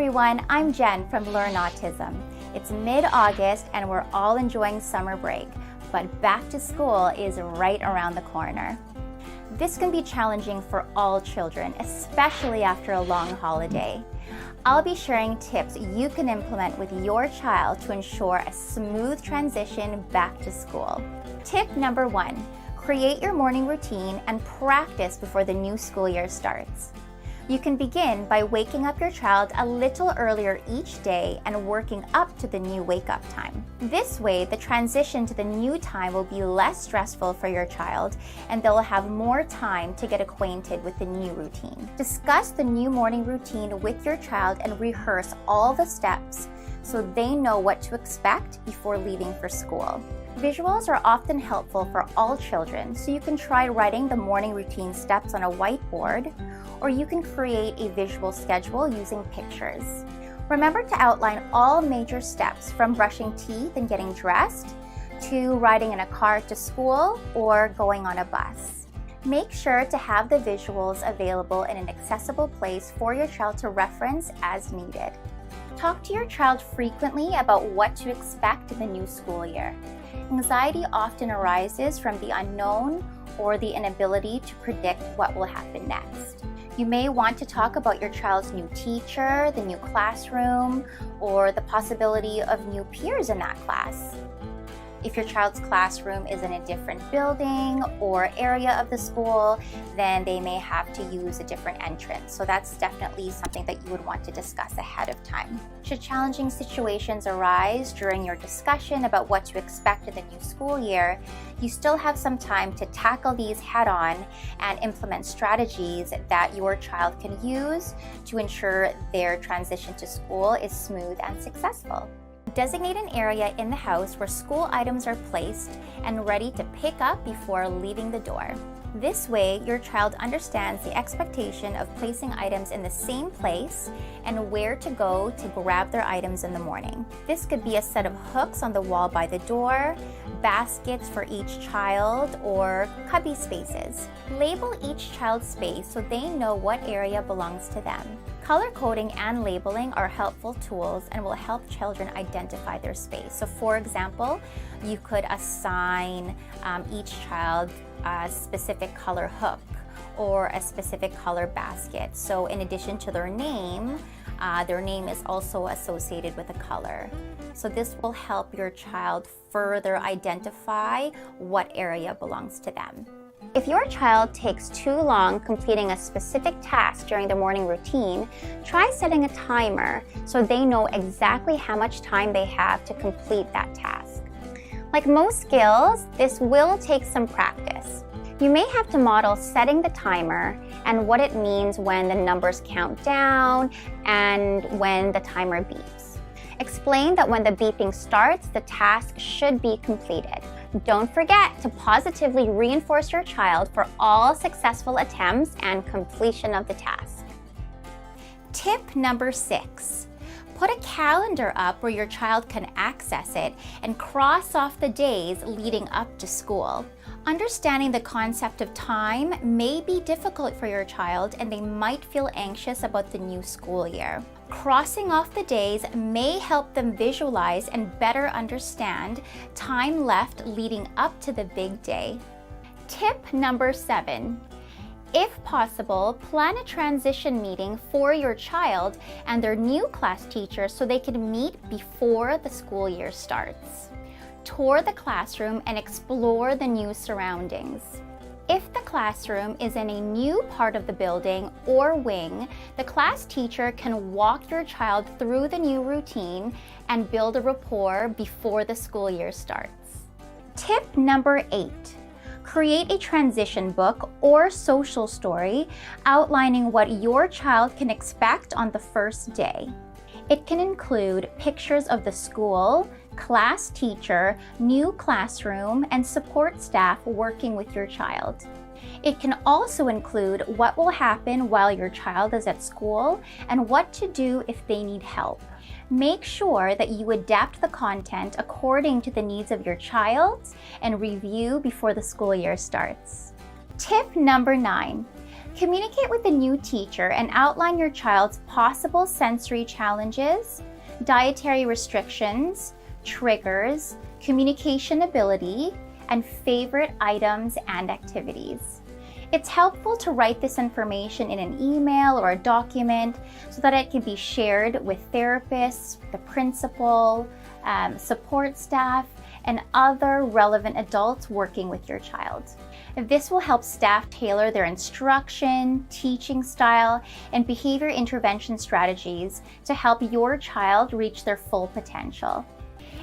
everyone, I'm Jen from Learn Autism. It's mid-August and we're all enjoying summer break, but back to school is right around the corner. This can be challenging for all children, especially after a long holiday. I'll be sharing tips you can implement with your child to ensure a smooth transition back to school. Tip number 1, create your morning routine and practice before the new school year starts. You can begin by waking up your child a little earlier each day and working up to the new wake-up time. This way, the transition to the new time will be less stressful for your child and they'll have more time to get acquainted with the new routine. Discuss the new morning routine with your child and rehearse all the steps so they know what to expect before leaving for school. Visuals are often helpful for all children, so you can try writing the morning routine steps on a whiteboard, or you can create a visual schedule using pictures. Remember to outline all major steps from brushing teeth and getting dressed, to riding in a car to school, or going on a bus. Make sure to have the visuals available in an accessible place for your child to reference as needed. Talk to your child frequently about what to expect in the new school year. Anxiety often arises from the unknown or the inability to predict what will happen next. You may want to talk about your child's new teacher, the new classroom, or the possibility of new peers in that class. If your child's classroom is in a different building or area of the school, then they may have to use a different entrance. So that's definitely something that you would want to discuss ahead of time. Should challenging situations arise during your discussion about what to expect in the new school year, you still have some time to tackle these head-on and implement strategies that your child can use to ensure their transition to school is smooth and successful. Designate an area in the house where school items are placed and ready to pick up before leaving the door. This way, your child understands the expectation of placing items in the same place and where to go to grab their items in the morning. This could be a set of hooks on the wall by the door, baskets for each child, or cubby spaces. Label each child's space so they know what area belongs to them. Color coding and labeling are helpful tools and will help children identify their space. So for example, you could assign each child a specific color hook or a specific color basket. So in addition to their name is also associated with a color. So this will help your child further identify what area belongs to them. If your child takes too long completing a specific task during the morning routine, try setting a timer so they know exactly how much time they have to complete that task. Like most skills, this will take some practice. You may have to model setting the timer and what it means when the numbers count down and when the timer beeps. Explain that when the beeping starts, the task should be completed. Don't forget to positively reinforce your child for all successful attempts and completion of the task. Tip number 6. Put a calendar up where your child can access it and cross off the days leading up to school. Understanding the concept of time may be difficult for your child and they might feel anxious about the new school year. Crossing off the days may help them visualize and better understand time left leading up to the big day. Tip number 7. If possible, plan a transition meeting for your child and their new class teacher so they can meet before the school year starts. Tour the classroom and explore the new surroundings. If the classroom is in a new part of the building or wing, the class teacher can walk your child through the new routine and build a rapport before the school year starts. Tip number 8. Create a transition book or social story outlining what your child can expect on the first day. It can include pictures of the school, class teacher, new classroom, and support staff working with your child. It can also include what will happen while your child is at school and what to do if they need help. Make sure that you adapt the content according to the needs of your child and review before the school year starts. Tip number 9. Communicate with the new teacher and outline your child's possible sensory challenges, dietary restrictions, triggers, communication ability, and favorite items and activities. It's helpful to write this information in an email or a document so that it can be shared with therapists, the principal, support staff, and other relevant adults working with your child. This will help staff tailor their instruction, teaching style, and behavior intervention strategies to help your child reach their full potential.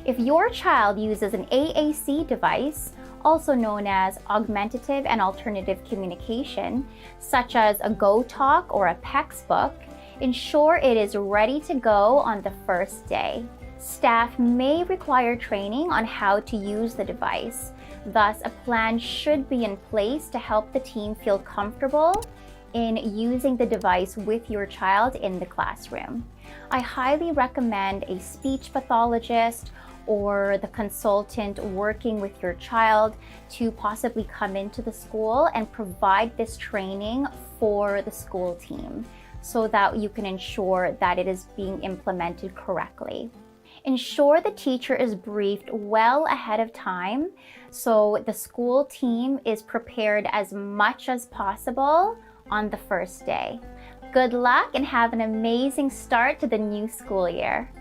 If your child uses an AAC device, also known as augmentative and alternative communication, such as a GoTalk or a PECS book, ensure it is ready to go on the first day. Staff may require training on how to use the device. Thus, a plan should be in place to help the team feel comfortable in using the device with your child in the classroom. I highly recommend a speech pathologist or the consultant working with your child to possibly come into the school and provide this training for the school team so that you can ensure that it is being implemented correctly. Ensure the teacher is briefed well ahead of time so the school team is prepared as much as possible on the first day. Good luck and have an amazing start to the new school year.